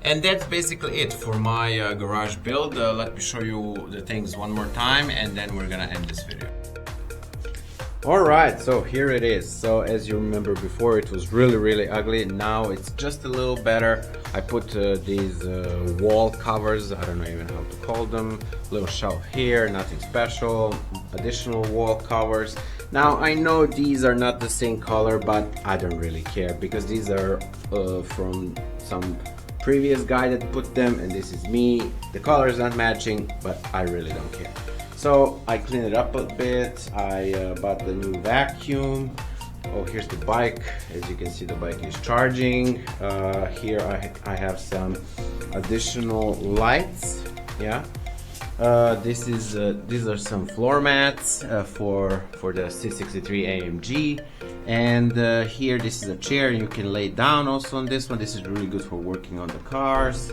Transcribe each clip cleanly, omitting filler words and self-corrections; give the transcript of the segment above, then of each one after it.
And that's basically it for my garage build. Let me show you the things one more time and then we're gonna end this video. Alright, so here it is. So as you remember before, it was really ugly. Now it's just a little better. I put these wall covers, I don't know even how to call them. Little shelf here, nothing special. Additional wall covers. Now I know these are not the same color, but I don't really care because these are from some previous guy that put them, and this is me. The color is not matching, but I really don't care. So I cleaned it up a bit. I bought the new vacuum. Oh, here's the bike. As you can see, the bike is charging. Here I have some additional lights. Yeah. These are some floor mats for the C63 AMG. And here, this is a chair. You can lay down also on this one. This is really good for working on the cars.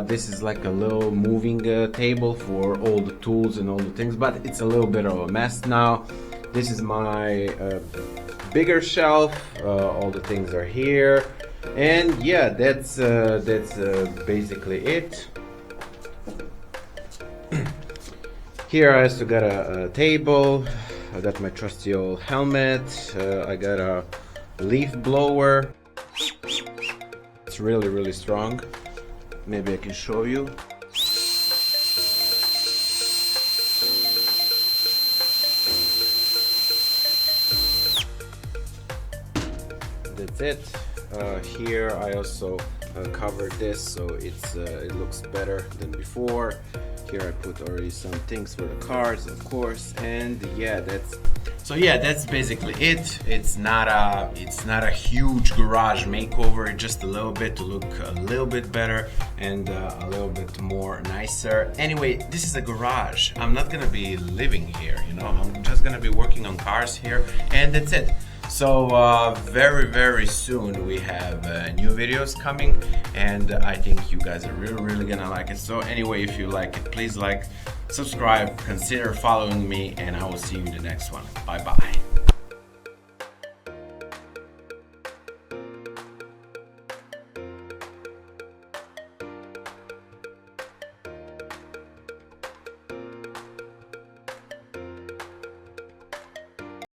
This is like a little moving table for all the tools and all the things, but it's a little bit of a mess now. This is my bigger shelf. All the things are here, and yeah, that's basically it. Here I also got a table. I got my trusty old helmet. I got a leaf blower. It's really strong. Maybe I can show you. That's it. Here I also covered this so it looks better than before. Here I put already some things for the cars, of course, and yeah, that's basically it. It's not a huge garage makeover, just a little bit to look a little bit better and a little bit more nicer. Anyway, this is a garage. I'm not gonna be living here, you know. I'm just gonna be working on cars here, and that's it. So very soon we have new videos coming, and I think you guys are really gonna like it. So anyway, if you like it, please like, subscribe, consider following me, and I will see you in the next one. Bye bye.